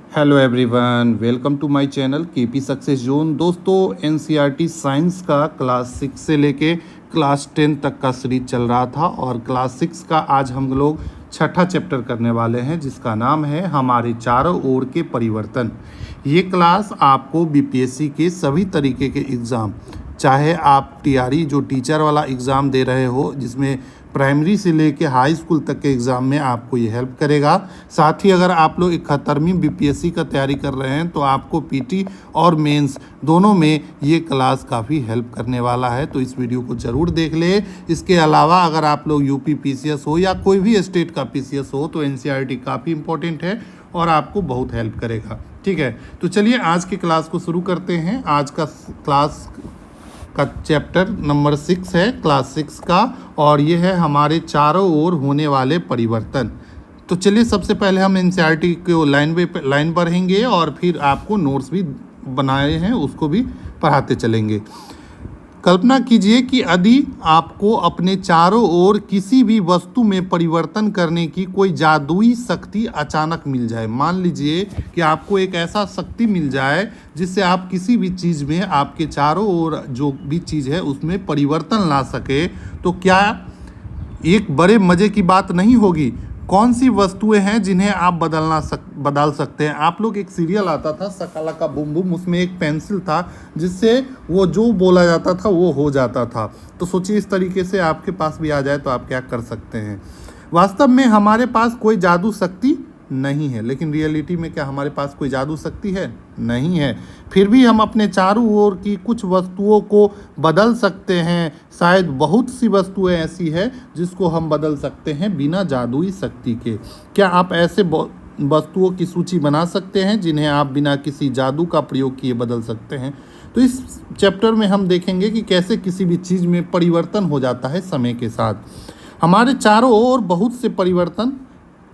Hello everyone, welcome to my channel KP success zone. दोस्तों, NCERT science का class 6 से लेके क्लास 10 तक का सीरीज चल रहा था और क्लास 6 का आज हम लोग छठा चैप्टर करने वाले हैं जिसका नाम है हमारे चारों ओर के परिवर्तन। ये क्लास आपको बीपीएससी के सभी तरीके के एग्ज़ाम, चाहे आप टीआरई जो टीचर वाला एग्ज़ाम दे रहे हो जिसमें प्राइमरी से लेके हाई स्कूल तक के एग्ज़ाम में आपको ये हेल्प करेगा। साथ ही अगर आप लोग 71वीं बीपीएससी का तैयारी कर रहे हैं तो आपको पीटी और मेंस दोनों में ये क्लास काफ़ी हेल्प करने वाला है, तो इस वीडियो को ज़रूर देख ले। इसके अलावा अगर आप लोग यूपी पीसीएस हो या कोई भी स्टेट का पीसीएस हो तो एनसीईआरटी काफ़ी इंपॉर्टेंट है और आपको बहुत हेल्प करेगा। ठीक है, तो चलिए आज की क्लास को शुरू करते हैं। आज का क्लास का चैप्टर नंबर 6 है, क्लास 6 का, और ये है हमारे चारों ओर होने वाले परिवर्तन। तो चलिए सबसे पहले हम एनसीईआरटी को लाइन पढ़ेंगे और फिर आपको नोट्स भी बनाए हैं उसको भी पढ़ाते चलेंगे। कल्पना कीजिए कि यदि आपको अपने चारों ओर किसी भी वस्तु में परिवर्तन करने की कोई जादुई शक्ति अचानक मिल जाए। मान लीजिए कि आपको एक ऐसा शक्ति मिल जाए जिससे आप किसी भी चीज़ में, आपके चारों ओर जो भी चीज़ है उसमें परिवर्तन ला सके, तो क्या एक बड़े मज़े की बात नहीं होगी? कौन सी वस्तुएं हैं जिन्हें आप बदल सकते हैं? आप लोग, एक सीरियल आता था शकला का बूम बूम, उसमें एक पेंसिल था जिससे वो जो बोला जाता था वो हो जाता था। तो सोचिए इस तरीके से आपके पास भी आ जाए तो आप क्या कर सकते हैं। वास्तव में हमारे पास कोई जादू शक्ति नहीं है, लेकिन रियलिटी में क्या हमारे पास कोई जादू शक्ति है? नहीं है। फिर भी हम अपने चारों ओर की कुछ वस्तुओं को बदल सकते हैं। शायद बहुत सी वस्तुएं ऐसी है जिसको हम बदल सकते हैं बिना जादुई शक्ति के। क्या आप ऐसे वस्तुओं की सूची बना सकते हैं जिन्हें आप बिना किसी जादू का प्रयोग किए बदल सकते हैं? तो इस चैप्टर में हम देखेंगे कि कैसे किसी भी चीज़ में परिवर्तन हो जाता है समय के साथ। हमारे चारों ओर बहुत से परिवर्तन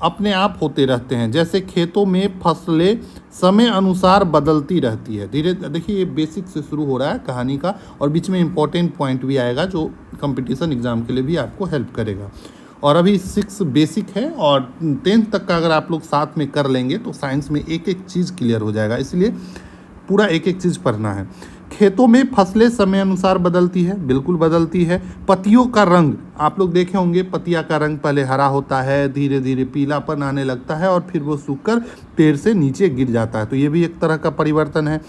अपने आप होते रहते हैं। जैसे खेतों में फसलें समय अनुसार बदलती रहती है। धीरे देखिए, ये बेसिक से शुरू हो रहा है कहानी का और बीच में इंपॉर्टेंट पॉइंट भी आएगा जो कंपटीशन एग्जाम के लिए भी आपको हेल्प करेगा। और अभी 6 बेसिक है और 10th तक का अगर आप लोग साथ में कर लेंगे तो साइंस में एक एक चीज़ क्लियर हो जाएगा, इसलिए पूरा एक एक चीज़ पढ़ना है। खेतों में फसलें समय अनुसार बदलती है, बिल्कुल बदलती है। पत्तियों का रंग आप लोग देखे होंगे, पत्तियां का रंग पहले हरा होता है, धीरे धीरे पीलापन आने लगता है और फिर वो सूखकर पेड़ से नीचे गिर जाता है, तो ये भी एक तरह का परिवर्तन है।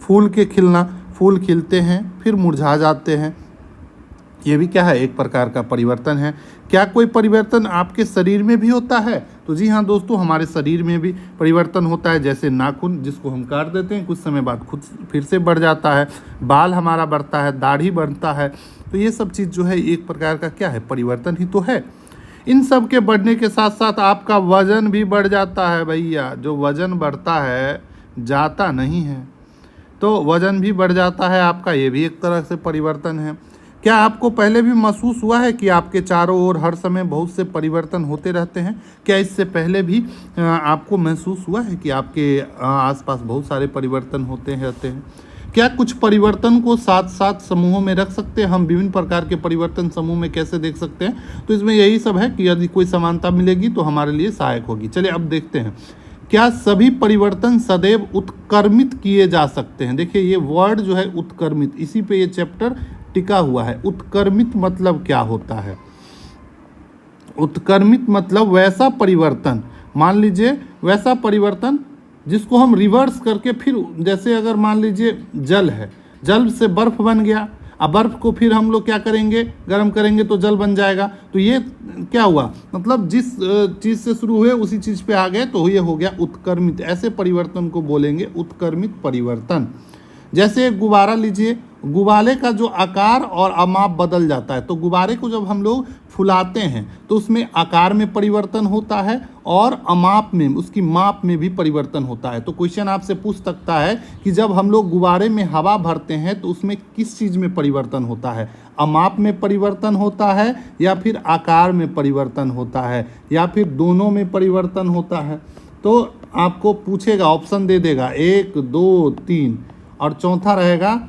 फूल के खिलना, फूल खिलते हैं फिर मुरझा जाते हैं, ये भी क्या है? एक प्रकार का परिवर्तन है। क्या कोई परिवर्तन आपके शरीर में भी होता है? तो जी हाँ दोस्तों, हमारे शरीर में भी परिवर्तन होता है। जैसे नाखून जिसको हम काट देते हैं, कुछ समय बाद खुद फिर से बढ़ जाता है। बाल हमारा बढ़ता है, दाढ़ी बढ़ता है, तो ये सब चीज़ जो है एक प्रकार का क्या है? परिवर्तन ही तो है। इन सब के बढ़ने के साथ साथ आपका वजन भी बढ़ जाता है भैया। जो वजन बढ़ता है जाता नहीं है, तो वजन भी बढ़ जाता है आपका, ये भी एक तरह से परिवर्तन है। क्या आपको पहले भी महसूस हुआ है कि आपके चारों ओर हर समय बहुत से परिवर्तन होते रहते हैं? क्या इससे पहले भी आपको महसूस हुआ है कि आपके आसपास बहुत सारे परिवर्तन होते रहते हैं? क्या कुछ परिवर्तन को साथ साथ समूहों में रख सकते हैं? हम विभिन्न प्रकार के परिवर्तन समूह में कैसे देख सकते हैं? तो इसमें यही सब है कि यदि कोई समानता मिलेगी तो हमारे लिए सहायक होगी। चलिए अब देखते हैं, क्या सभी परिवर्तन सदैव उत्क्रमित किए जा सकते हैं? देखिए ये वर्ड जो है उत्क्रमित, इसी पे ये चैप्टर टिका हुआ है। उत्क्रमित मतलब क्या होता है? उत्क्रमित मतलब वैसा परिवर्तन, मान लीजिए वैसा परिवर्तन जिसको हम रिवर्स करके फिर, जैसे अगर मान लीजिए जल है, जल से बर्फ बन गया, अब बर्फ को फिर हम लोग क्या करेंगे? गर्म करेंगे तो जल बन जाएगा। तो ये क्या हुआ? मतलब जिस चीज़ से शुरू हुए उसी चीज़ पे आ गए, तो ये हो गया उत्क्रमित। ऐसे परिवर्तन को बोलेंगे उत्क्रमित परिवर्तन। जैसे गुब्बारा लीजिए, गुब्बारे का जो आकार और अमाप बदल जाता है, तो गुब्बारे को जब हम लोग फुलाते हैं तो उसमें आकार में परिवर्तन होता है और अमाप में, उसकी माप में भी परिवर्तन होता है। तो क्वेश्चन आपसे पूछ सकता है कि जब हम लोग गुब्बारे में हवा भरते हैं तो उसमें किस चीज़ में परिवर्तन होता है? अमाप में परिवर्तन होता है या फिर आकार में परिवर्तन होता है या फिर दोनों में परिवर्तन होता है? तो आपको पूछेगा, ऑप्शन दे देगा 1 2 3 और चौथा रहेगा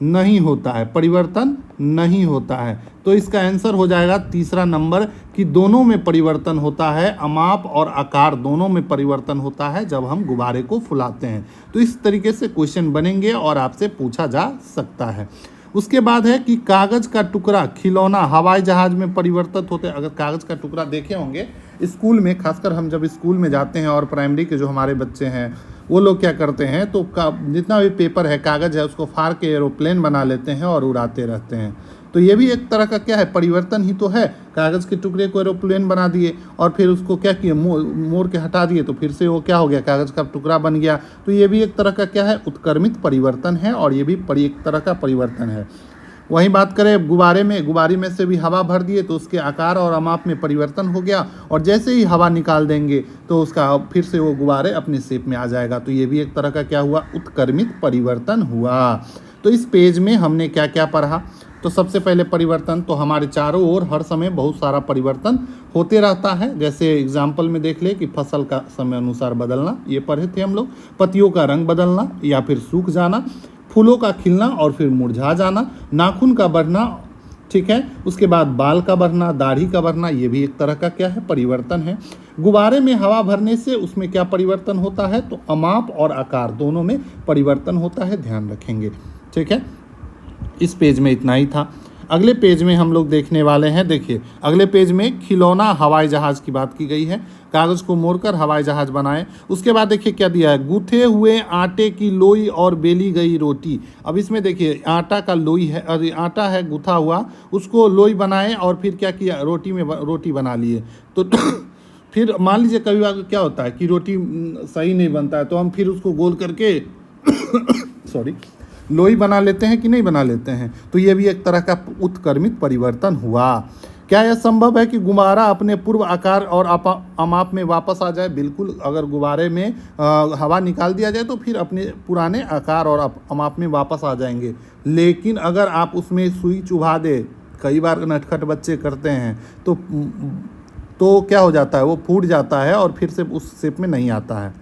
नहीं होता है, परिवर्तन नहीं होता है। तो इसका आंसर हो जाएगा तीसरा नंबर कि दोनों में परिवर्तन होता है, अमाप और आकार दोनों में परिवर्तन होता है जब हम गुब्बारे को फुलाते हैं। तो इस तरीके से क्वेश्चन बनेंगे और आपसे पूछा जा सकता है। उसके बाद है कि कागज़ का टुकड़ा खिलौना हवाई जहाज़ में परिवर्तित होते हैं। अगर कागज़ का टुकड़ा देखे होंगे स्कूल में, खासकर हम जब स्कूल में जाते हैं और प्राइमरी के जो हमारे बच्चे हैं वो लोग क्या करते हैं, तो जितना भी पेपर है, कागज़ है, उसको फाड़ के एरोप्लेन बना लेते हैं और उड़ाते रहते हैं। तो ये भी एक तरह का क्या है, परिवर्तन ही तो है। कागज़ के टुकड़े को एरोप्लेन बना दिए और फिर उसको क्या किए, मोड़ के हटा दिए, तो फिर से वो क्या हो गया, कागज़ का टुकड़ा बन गया। तो ये भी एक तरह का क्या है, उत्क्रमित परिवर्तन है और ये भी एक तरह का परिवर्तन है। वहीं बात करें गुब्बारे में, गुब्बारे में से भी हवा भर दिए तो उसके आकार और अमाप में परिवर्तन हो गया, और जैसे ही हवा निकाल देंगे तो उसका फिर से वो गुब्बारे अपने शेप में आ जाएगा। तो ये भी एक तरह का क्या हुआ, उत्क्रमित परिवर्तन हुआ। तो इस पेज में हमने क्या क्या पढ़ा, तो सबसे पहले परिवर्तन तो हमारे चारों ओर हर समय बहुत सारा परिवर्तन होते रहता है। जैसे एग्जाम्पल में देख ले कि फसल का समय अनुसार बदलना, ये पढ़े थे हम लोग। पत्तियों का रंग बदलना या फिर सूख जाना, फूलों का खिलना और फिर मुरझा जाना, नाखून का बढ़ना, ठीक है। उसके बाद बाल का बढ़ना, दाढ़ी का बढ़ना, ये भी एक तरह का क्या है, परिवर्तन है। गुब्बारे में हवा भरने से उसमें क्या परिवर्तन होता है, तो अमाप और आकार दोनों में परिवर्तन होता है, ध्यान रखेंगे, ठीक है। इस पेज में इतना ही था। अगले पेज में हम लोग देखने वाले हैं, देखिए अगले पेज में खिलौना हवाई जहाज़ की बात की गई है। कागज़ को मोड़कर हवाई जहाज़ बनाए। उसके बाद देखिए क्या दिया है, गूथे हुए आटे की लोई और बेली गई रोटी। अब इसमें देखिए आटा का लोई है, आटा है गूथा हुआ, उसको लोई बनाए और फिर क्या किया, रोटी बना लिए। तो फिर मान लीजिए कभी बार क्या होता है कि रोटी सही नहीं बनता है, तो हम फिर उसको गोल करके सॉरी लोई बना लेते हैं कि नहीं बना लेते हैं। तो ये भी एक तरह का उत्क्रमित परिवर्तन हुआ। क्या यह संभव है कि गुब्बारा अपने पूर्व आकार और अमाप में वापस आ जाए? बिल्कुल, अगर गुब्बारे में हवा निकाल दिया जाए तो फिर अपने पुराने आकार और अमाप में वापस आ जाएंगे। लेकिन अगर आप उसमें सुई चुभा दे, कई बार नटखट बच्चे करते हैं, तो क्या हो जाता है, वो फूट जाता है और फिर से उस शेप में नहीं आता है।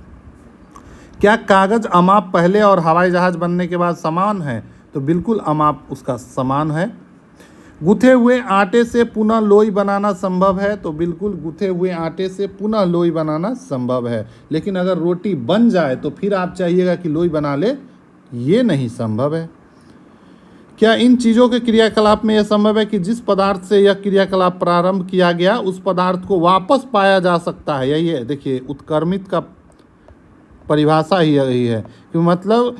क्या कागज़ अमाप पहले और हवाई जहाज़ बनने के बाद समान है? तो बिल्कुल अमाप उसका समान है। गूथे हुए आटे से पुनः लोई बनाना संभव है? तो बिल्कुल गूथे हुए आटे से पुनः लोई बनाना संभव है। लेकिन अगर रोटी बन जाए तो फिर आप चाहिएगा कि लोई बना ले, ये नहीं संभव है। क्या इन चीज़ों के क्रियाकलाप में यह संभव है कि जिस पदार्थ से यह क्रियाकलाप प्रारंभ किया गया उस पदार्थ को वापस पाया जा सकता है? यही है, देखिए उत्क्रमित का परिभाषा ही यही है कि मतलब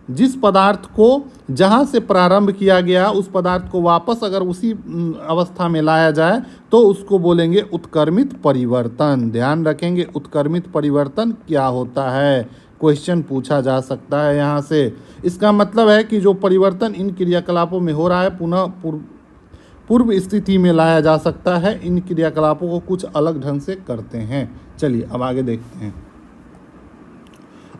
जिस पदार्थ को जहाँ से प्रारंभ किया गया उस पदार्थ को वापस अगर उसी अवस्था में लाया जाए तो उसको बोलेंगे उत्क्रमित परिवर्तन। ध्यान रखेंगे, उत्क्रमित परिवर्तन क्या होता है, क्वेश्चन पूछा जा सकता है यहाँ से। इसका मतलब है कि जो परिवर्तन इन क्रियाकलापों में हो रहा है पुनः पूर्व स्थिति में लाया जा सकता है। इन क्रियाकलापों को कुछ अलग ढंग से करते हैं। चलिए अब आगे देखते हैं।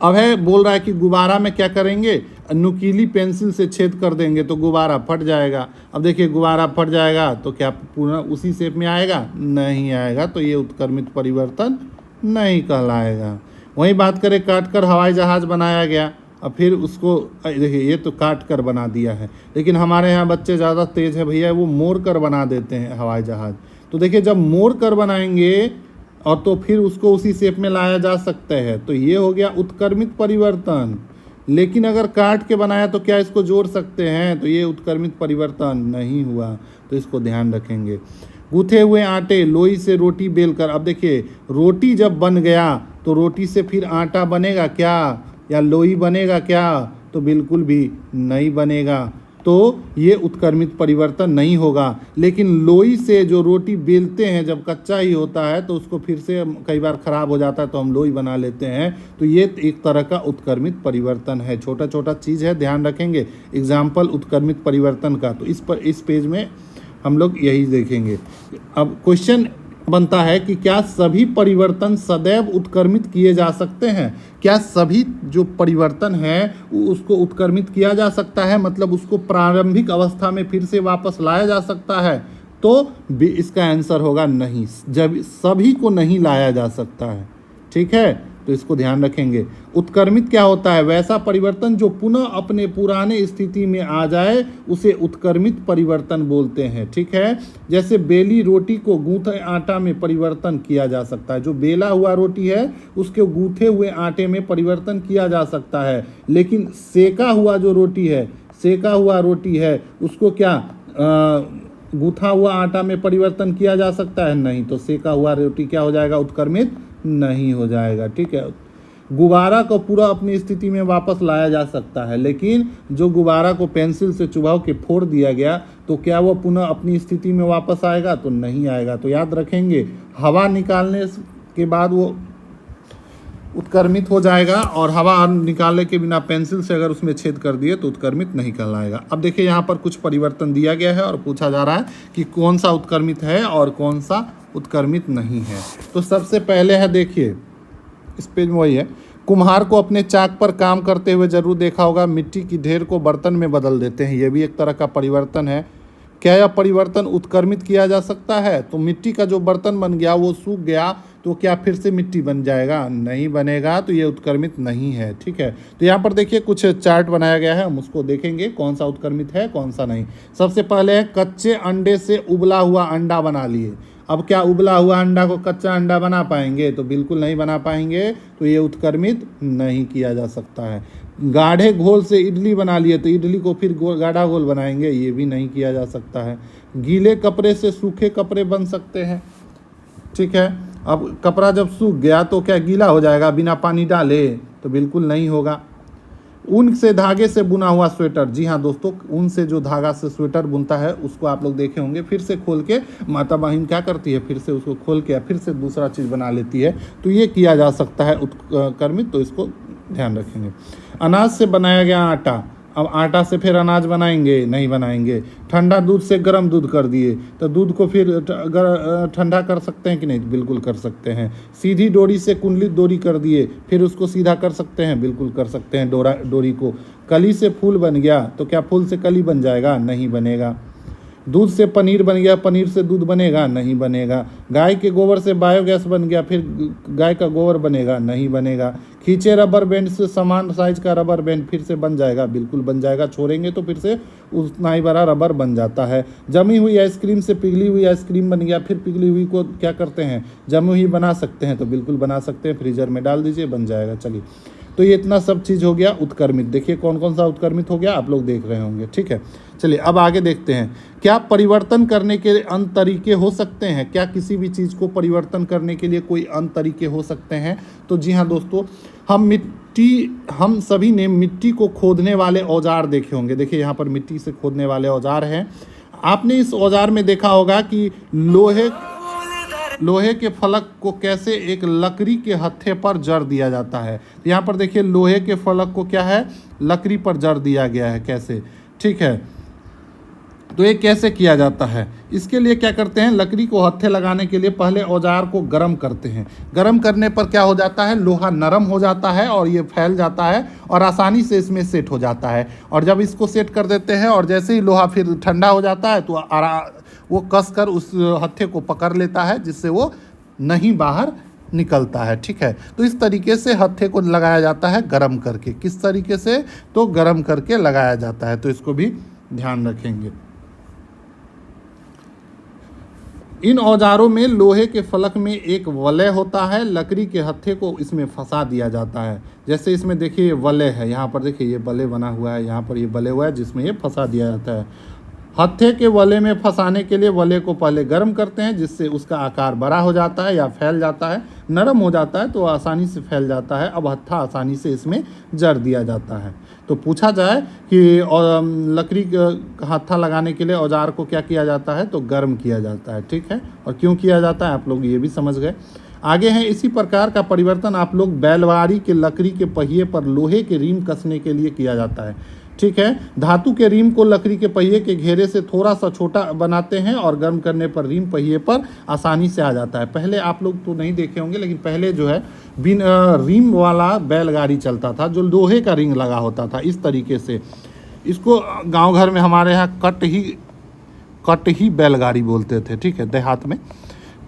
अब है बोल रहा है कि गुब्बारा में क्या करेंगे, नुकीली पेंसिल से छेद कर देंगे तो गुब्बारा फट जाएगा। अब देखिए गुब्बारा फट जाएगा तो क्या पूरा उसी शेप में आएगा? नहीं आएगा, तो ये उत्क्रमित परिवर्तन नहीं कहलाएगा। वहीं बात करें काट कर हवाई जहाज़ बनाया गया, अब फिर उसको देखिए ये तो काट कर बना दिया है, लेकिन हमारे यहाँ बच्चे ज़्यादा तेज़ है भैया, वो मोड़ कर बना देते हैं हवाई जहाज़। तो देखिए जब मोड़ कर बनाएंगे और तो फिर उसको उसी शेप में लाया जा सकता है, तो ये हो गया उत्क्रमित परिवर्तन। लेकिन अगर काट के बनाया तो क्या इसको जोड़ सकते हैं? तो ये उत्क्रमित परिवर्तन नहीं हुआ, तो इसको ध्यान रखेंगे। गूथे हुए आटे लोई से रोटी बेलकर, अब देखिए रोटी जब बन गया तो रोटी से फिर आटा बनेगा क्या, या लोई बनेगा क्या? तो बिल्कुल भी नहीं बनेगा, तो ये उत्क्रमित परिवर्तन नहीं होगा। लेकिन लोई से जो रोटी बेलते हैं जब कच्चा ही होता है तो उसको फिर से कई बार ख़राब हो जाता है तो हम लोई बना लेते हैं, तो ये एक तरह का उत्क्रमित परिवर्तन है। छोटा छोटा चीज़ है, ध्यान रखेंगे। एग्जाम्पल उत्क्रमित परिवर्तन का, तो इस पेज में हम लोग यही देखेंगे। अब क्वेश्चन बनता है कि क्या सभी परिवर्तन सदैव उत्क्रमित किए जा सकते हैं? क्या सभी जो परिवर्तन है उसको उत्क्रमित किया जा सकता है, मतलब उसको प्रारंभिक अवस्था में फिर से वापस लाया जा सकता है? तो इसका आंसर होगा नहीं, जब सभी को नहीं लाया जा सकता है, ठीक है। तो इसको ध्यान रखेंगे। उत्क्रमित क्या होता है? वैसा परिवर्तन जो पुनः अपने पुराने स्थिति में आ जाए उसे उत्क्रमित परिवर्तन बोलते हैं। ठीक है, जैसे बेली रोटी को गूंथे आटा में परिवर्तन किया जा सकता है। जो बेला हुआ रोटी है उसके गूंथे हुए आटे में परिवर्तन किया जा सकता है, लेकिन सेका हुआ रोटी है उसको क्या गूथा हुआ आटा में परिवर्तन किया जा सकता है? नहीं। तो सेका हुआ रोटी क्या हो जाएगा? उत्क्रमित नहीं हो जाएगा। ठीक है, गुब्बारा को पूरा अपनी स्थिति में वापस लाया जा सकता है, लेकिन जो गुब्बारा को पेंसिल से चुभा के फोड़ दिया गया तो क्या वो पुनः अपनी स्थिति में वापस आएगा? तो नहीं आएगा। तो याद रखेंगे, हवा निकालने के बाद वो उत्क्रमित हो जाएगा, और हवा निकालने के बिना पेंसिल से अगर उसमें छेद कर दिए तो उत्क्रमित नहीं कहलाएगा। अब देखिए यहाँ पर कुछ परिवर्तन दिया गया है और पूछा जा रहा है कि कौन सा उत्क्रमित है और कौन सा उत्क्रमित नहीं है। तो सबसे पहले है, देखिए इस पेज में वही है, कुम्हार को अपने चाक पर काम करते हुए जरूर देखा होगा, मिट्टी की ढेर को बर्तन में बदल देते हैं। यह भी एक तरह का परिवर्तन है। क्या यह परिवर्तन उत्क्रमित किया जा सकता है? तो मिट्टी का जो बर्तन बन गया वो सूख गया तो क्या फिर से मिट्टी बन जाएगा? नहीं बनेगा। तो ये उत्क्रमित नहीं है। ठीक है, तो यहाँ पर देखिए कुछ चार्ट बनाया गया है, हम उसको देखेंगे कौन सा उत्क्रमित है कौन सा नहीं। सबसे पहले है, कच्चे अंडे से उबला हुआ अंडा बना लिए। अब क्या उबला हुआ अंडा को कच्चा अंडा बना पाएंगे? तो बिल्कुल नहीं बना पाएंगे। तो ये उत्क्रमित नहीं किया जा सकता है। गाढ़े घोल से इडली बना लिए, तो इडली को फिर गाढ़ा घोल बनाएंगे? ये भी नहीं किया जा सकता है। गीले कपड़े से सूखे कपड़े बन सकते हैं। ठीक है, अब कपड़ा जब सूख गया तो क्या गीला हो जाएगा बिना पानी डाले? तो बिल्कुल नहीं होगा। ऊन से धागे से बुना हुआ स्वेटर, जी हाँ दोस्तों, ऊन से जो धागा से स्वेटर बुनता है उसको आप लोग देखे होंगे, फिर से खोल के माता बहन क्या करती है, फिर से उसको खोल के फिर से दूसरा चीज़ बना लेती है। तो ये किया जा सकता है उत्क्रमित, तो इसको ध्यान रखेंगे। अनाज से बनाया गया आटा, अब आटा से फिर अनाज बनाएंगे? नहीं बनाएंगे। ठंडा दूध से गर्म दूध कर दिए, तो दूध को फिर ठंडा कर सकते हैं कि नहीं? बिल्कुल कर सकते हैं। सीधी डोरी से कुंडलित डोरी कर दिए, फिर उसको सीधा कर सकते हैं? बिल्कुल कर सकते हैं। डोरी को कली से फूल बन गया, तो क्या फूल से कली बन जाएगा? नहीं बनेगा। दूध से पनीर बन गया, पनीर से दूध बनेगा? नहीं बनेगा। गाय के गोबर से बायोगैस बन गया, फिर गाय का गोबर बनेगा? नहीं बनेगा। खींचे रबर बैंड से समान साइज का रबर बैंड फिर से बन जाएगा? बिल्कुल बन जाएगा। छोड़ेंगे तो फिर से उतना ही बड़ा रबर बन जाता है। जमी हुई आइसक्रीम से पिघली हुई आइसक्रीम बन गया, फिर पिघली हुई को क्या करते हैं? जमी हुई बना सकते हैं? तो बिल्कुल बना सकते हैं। फ्रीजर में डाल दीजिए, बन जाएगा। चलिए, तो ये इतना सब चीज़ हो गया उत्क्रमित। देखिए कौन कौन सा उत्क्रमित हो गया, आप लोग देख रहे होंगे। ठीक है, चलिए अब आगे देखते हैं। क्या परिवर्तन करने के अन्य तरीके हो सकते हैं? क्या किसी भी चीज़ को परिवर्तन करने के लिए कोई अन्य तरीके हो सकते हैं? तो जी हाँ दोस्तों, हम सभी ने मिट्टी को खोदने वाले औजार देखे होंगे। देखिए यहाँ पर मिट्टी से खोदने वाले औजार हैं। आपने इस औजार में देखा होगा कि लोहे के फलक को कैसे एक लकड़ी के हत्थे पर जड़ दिया जाता है। यहाँ पर देखिए लोहे के फलक को क्या है, लकड़ी पर जड़ दिया गया है। कैसे? ठीक है, तो ये कैसे किया जाता है? इसके लिए क्या करते हैं, लकड़ी को हत्थे लगाने के लिए पहले औजार को गर्म करते हैं। गर्म करने पर क्या हो जाता है, लोहा नरम हो जाता है और ये फैल जाता है और आसानी से इसमें सेट हो जाता है। और जब इसको सेट कर देते हैं और जैसे ही लोहा फिर ठंडा हो जाता है तो वो कसकर उस हत्थे को पकड़ लेता है, जिससे वो नहीं बाहर निकलता है। ठीक है, तो इस तरीके से हत्थे को लगाया जाता है गर्म करके। किस तरीके से? तो गर्म करके लगाया जाता है। तो इसको भी ध्यान रखेंगे। इन औजारों में लोहे के फलक में एक वलय होता है, लकड़ी के हत्थे को इसमें फंसा दिया जाता है। जैसे इसमें देखिए ये वलय है, यहाँ पर देखिए ये वलय बना हुआ है, यहाँ पर ये वलय हुआ है जिसमें ये फंसा दिया जाता है। हत्थे के वलय में फंसाने के लिए वलय को पहले गर्म करते हैं, जिससे उसका आकार बड़ा हो जाता है या फैल जाता है, नरम हो जाता है तो आसानी से फैल जाता है। अब हत्था आसानी से इसमें जड़ दिया जाता है। तो पूछा जाए कि लकड़ी का हत्था लगाने के लिए औजार को क्या किया जाता है, तो गर्म किया जाता है। ठीक है, और क्यों किया जाता है आप लोग ये भी समझ गए। आगे हैं, इसी प्रकार का परिवर्तन आप लोग बैलगाड़ी के लकड़ी के पहिए पर लोहे के रीम कसने के लिए किया जाता है। ठीक है, धातु के रीम को लकड़ी के पहिए के घेरे से थोड़ा सा छोटा बनाते हैं और गर्म करने पर रीम पहिए पर आसानी से आ जाता है। पहले आप लोग तो नहीं देखे होंगे, लेकिन पहले जो है बिन रीम वाला बैलगाड़ी चलता था, जो लोहे का रिंग लगा होता था। इस तरीके से इसको गांव घर में हमारे यहाँ कट ही बैलगाड़ी बोलते थे। ठीक है, देहात में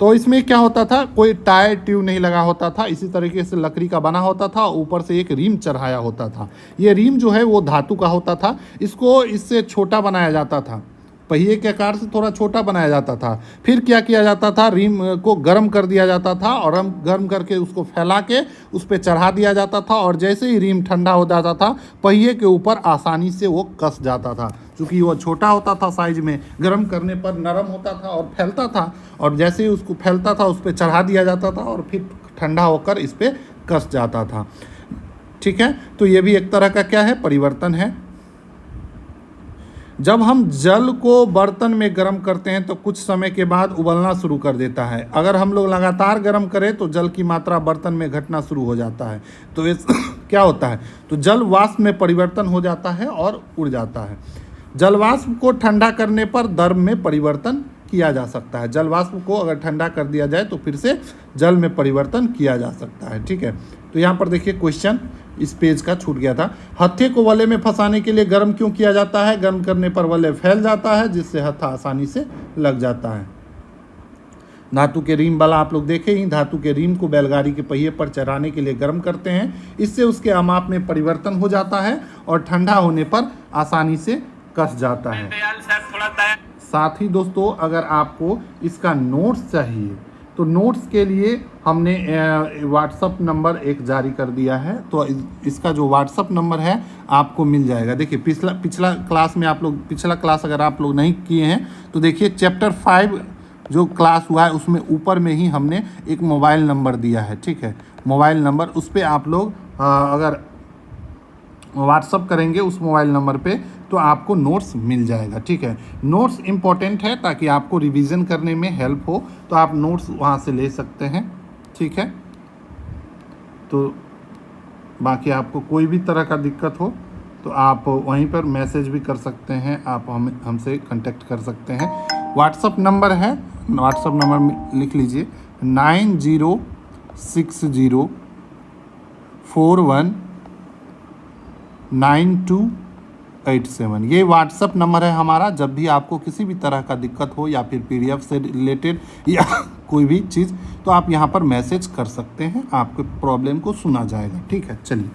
तो इसमें क्या होता था, कोई टायर ट्यूब नहीं लगा होता था, इसी तरीके से लकड़ी का बना होता था, ऊपर से एक रिम चढ़ाया होता था। ये रिम जो है वो धातु का होता था, इसको इससे छोटा बनाया जाता था, पहिए के आकार से थोड़ा छोटा बनाया जाता था। फिर क्या किया जाता था, रिम को गर्म कर दिया जाता था और हम गर्म करके उसको फैला के उस पर चढ़ा दिया जाता था, और जैसे ही रिम ठंडा हो जाता था पहिए के ऊपर आसानी से वो कस जाता था। चूँकि वो छोटा होता था साइज में, गर्म करने पर नरम होता था और फैलता था, और जैसे ही उसको फैलता था उस पर चढ़ा दिया जाता था और फिर ठंडा होकर इस पर कस जाता था। ठीक है, तो ये भी एक तरह का क्या है, परिवर्तन है। जब हम जल को बर्तन में गर्म करते हैं तो कुछ समय के बाद उबलना शुरू कर देता है। अगर हम लोग लगातार गर्म करें तो जल की मात्रा बर्तन में घटना शुरू हो जाता है। तो इस क्या होता है, तो जल वाष्प में परिवर्तन हो जाता है और उड़ जाता है। जल वाष्प को ठंडा करने पर द्रव में परिवर्तन किया जा सकता है। जल वाष्प को अगर ठंडा कर दिया जाए तो फिर से जल में परिवर्तन किया जा सकता है। ठीक है, तो यहाँ पर देखिए क्वेश्चन इस पेज का छूट गया था। हत्थे को वलय में फंसाने के लिए गर्म क्यों किया जाता है? गर्म करने पर वलय फैल जाता है जिससे हत्था आसानी से लग जाता है। धातु के रिम वाला आप लोग देखे ही, धातु के रिम को बैलगाड़ी के पहिए पर चढ़ाने के लिए गर्म करते हैं, इससे उसके अमाप में परिवर्तन हो जाता है और ठंडा होने पर आसानी से कस जाता है। साथ ही दोस्तों अगर आपको इसका नोट्स चाहिए तो नोट्स के लिए हमने व्हाट्सअप नंबर एक जारी कर दिया है, तो इसका जो व्हाट्सअप नंबर है आपको मिल जाएगा। देखिए पिछला क्लास में आप लोग, पिछला क्लास अगर आप लोग नहीं किए हैं तो देखिए चैप्टर 5 जो क्लास हुआ है उसमें ऊपर में ही हमने एक मोबाइल नंबर दिया है। ठीक है, मोबाइल नंबर, उस पर आप लोग अगर व्हाट्सअप करेंगे उस मोबाइल नंबर पे तो आपको नोट्स मिल जाएगा। ठीक है, नोट्स इम्पॉर्टेंट है ताकि आपको रिवीजन करने में हेल्प हो, तो आप नोट्स वहाँ से ले सकते हैं। ठीक है, तो बाकी आपको कोई भी तरह का दिक्कत हो तो आप वहीं पर मैसेज भी कर सकते हैं, आप हमसे कांटेक्ट कर सकते हैं। व्हाट्सअप नंबर है, व्हाट्सअप नंबर लिख लीजिए 9060419287। ये व्हाट्सअप नंबर है हमारा। जब भी आपको किसी भी तरह का दिक्कत हो या फिर पीडीएफ से रिलेटेड या कोई भी चीज़, तो आप यहाँ पर मैसेज कर सकते हैं, आपके प्रॉब्लम को सुना जाएगा। ठीक है, चलिए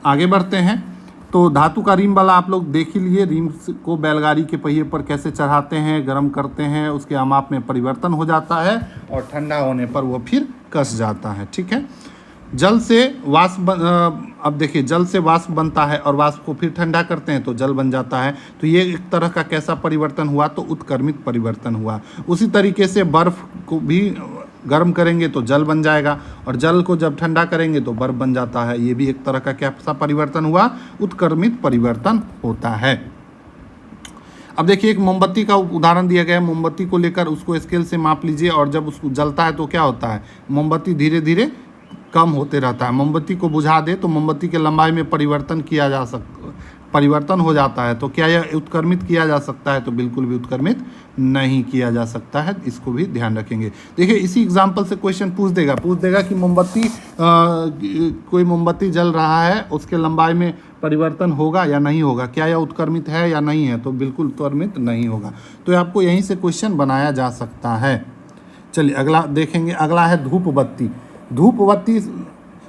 आगे बढ़ते हैं। तो धातु का रिम वाला आप लोग देख ही लिए, रिम को बैलगाड़ी के पहिए पर कैसे चढ़ाते हैं, गर्म करते हैं, उसके अमाप में परिवर्तन हो जाता है और ठंडा होने पर वो फिर कस जाता है। ठीक है, जल से वाष्प अब देखिए जल से वाष्प बनता है और वाष्प को फिर ठंडा करते हैं तो जल बन जाता है। तो ये एक तरह का कैसा परिवर्तन हुआ, तो उत्क्रमित परिवर्तन हुआ। उसी तरीके से बर्फ़ को भी गर्म करेंगे तो जल बन जाएगा, और जल को जब ठंडा करेंगे तो बर्फ़ बन जाता है। ये भी एक तरह का कैसा परिवर्तन हुआ, उत्क्रमित परिवर्तन होता है। अब देखिए एक मोमबत्ती का उदाहरण दिया गया है। मोमबत्ती को लेकर उसको स्केल से माप लीजिए, और जब उसको जलता है तो क्या होता है, मोमबत्ती धीरे धीरे कम होते रहता है। मोमबत्ती को बुझा दे तो मोमबत्ती के लंबाई में परिवर्तन हो जाता है। तो क्या यह उत्क्रमित किया जा सकता है? तो बिल्कुल भी उत्क्रमित नहीं किया जा सकता है, इसको भी ध्यान रखेंगे। देखिए इसी एग्जाम्पल से क्वेश्चन पूछ देगा कि मोमबत्ती कोई मोमबत्ती जल रहा है, उसके लंबाई में परिवर्तन होगा या नहीं होगा, क्या यह उत्क्रमित है या नहीं है? तो बिल्कुल उत्क्रमित नहीं होगा। तो आपको यहीं से क्वेश्चन बनाया जा सकता है। चलिए अगला देखेंगे। अगला है धूप बत्ती। धूप बत्ती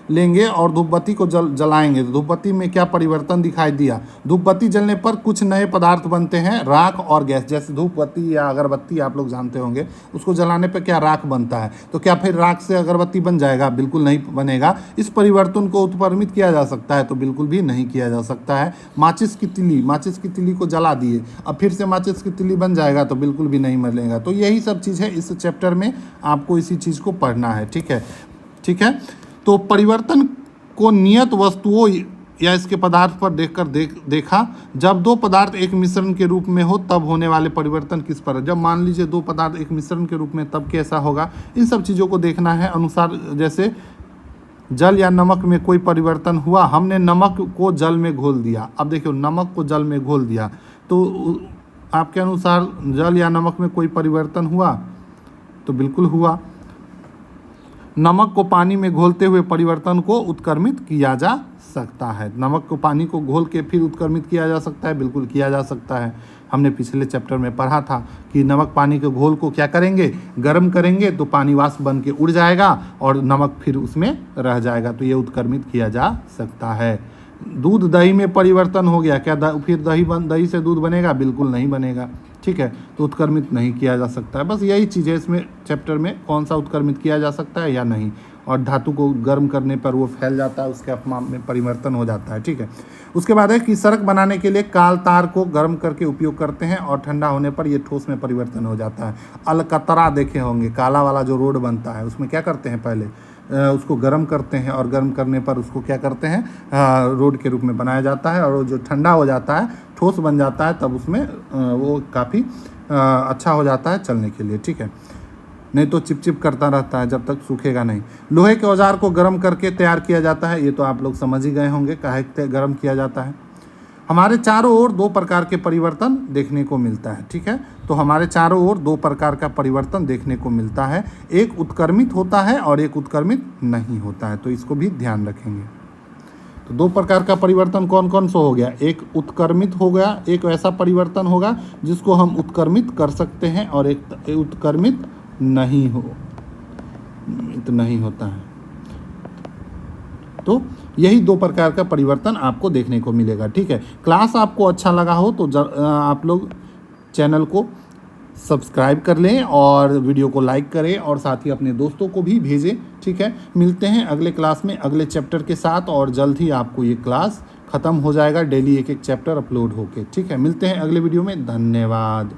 लेंगे और धूप बत्ती को जलाएंगे तो धूप बत्ती में क्या परिवर्तन दिखाई दिया? धूप बत्ती जलने पर कुछ नए पदार्थ बनते हैं, राख और गैस। जैसे धूप बत्ती या अगरबत्ती आप लोग जानते होंगे, उसको जलाने पर क्या राख बनता है, तो क्या फिर राख से अगरबत्ती बन जाएगा? बिल्कुल नहीं बनेगा। इस परिवर्तन को उत्क्रमित किया जा सकता है? तो बिल्कुल भी नहीं किया जा सकता है। माचिस की तिल्ली को जला दिए, अब फिर से माचिस की तिल्ली बन जाएगा? तो बिल्कुल भी नहीं बनेगा। तो यही सब चीज़ है, इस चैप्टर में आपको इसी चीज़ को पढ़ना है। ठीक है। तो परिवर्तन को नियत वस्तुओं या इसके पदार्थ पर देखा। जब दो पदार्थ एक मिश्रण के रूप में हो तब होने वाले परिवर्तन किस पर? जब मान लीजिए दो पदार्थ एक मिश्रण के रूप में, तब कैसा होगा, इन सब चीज़ों को देखना है। अनुसार जैसे जल या नमक में कोई परिवर्तन हुआ, हमने नमक को जल में घोल दिया। अब देखियो नमक को जल में घोल दिया, तो आपके अनुसार जल या नमक में कोई परिवर्तन हुआ? तो बिल्कुल हुआ। नमक को पानी में घोलते हुए परिवर्तन को उत्क्रमित किया जा सकता है। नमक को पानी को घोल के फिर उत्क्रमित किया जा सकता है, बिल्कुल किया जा सकता है। हमने पिछले चैप्टर में पढ़ा था कि नमक पानी के घोल को क्या करेंगे, गर्म करेंगे तो पानी वाष्प बन के उड़ जाएगा और नमक फिर उसमें रह जाएगा, तो ये उत्क्रमित किया जा सकता है। दूध दही में परिवर्तन हो गया, क्या फिर दही से दूध बनेगा? बिल्कुल नहीं बनेगा, ठीक है। तो उत्क्रमित नहीं किया जा सकता है। बस यही चीज़ है इसमें चैप्टर में, कौन सा उत्क्रमित किया जा सकता है या नहीं। और धातु को गर्म करने पर वो फैल जाता है, उसके अपमान में परिवर्तन हो जाता है, ठीक है। उसके बाद है कि सड़क बनाने के लिए काल तार को गर्म करके उपयोग करते हैं और ठंडा होने पर ये ठोस में परिवर्तन हो जाता है। अलकतरा देखे होंगे, काला वाला जो रोड बनता है उसमें क्या करते हैं, पहले उसको गर्म करते हैं और गर्म करने पर उसको क्या करते हैं, रोड के रूप में बनाया जाता है। और वो जो ठंडा हो जाता है, ठोस बन जाता है, तब उसमें वो काफ़ी अच्छा हो जाता है चलने के लिए, ठीक है। नहीं तो चिपचिप करता रहता है जब तक सूखेगा नहीं। लोहे के औजार को गर्म करके तैयार किया जाता है, ये तो आप लोग समझ ही गए होंगे काहे गर्म किया जाता है। हमारे चारों ओर दो प्रकार के परिवर्तन देखने को मिलता है, ठीक है। तो हमारे चारों ओर दो प्रकार का परिवर्तन देखने को मिलता है, एक उत्क्रमित होता है और एक उत्क्रमित नहीं होता है, तो इसको भी ध्यान रखेंगे। तो दो प्रकार का परिवर्तन कौन कौन सा हो गया, एक उत्क्रमित हो गया, एक ऐसा परिवर्तन होगा जिसको हम उत्क्रमित कर सकते हैं, और एक उत्क्रमित नहीं होता है। तो यही दो प्रकार का परिवर्तन आपको देखने को मिलेगा, ठीक है। क्लास आपको अच्छा लगा हो तो आप लोग चैनल को सब्सक्राइब कर लें और वीडियो को लाइक करें और साथ ही अपने दोस्तों को भी भेजें, ठीक है। मिलते हैं अगले क्लास में अगले चैप्टर के साथ, और जल्द ही आपको ये क्लास ख़त्म हो जाएगा, डेली एक एक चैप्टर अपलोड होके, ठीक है। मिलते हैं अगले वीडियो में, धन्यवाद।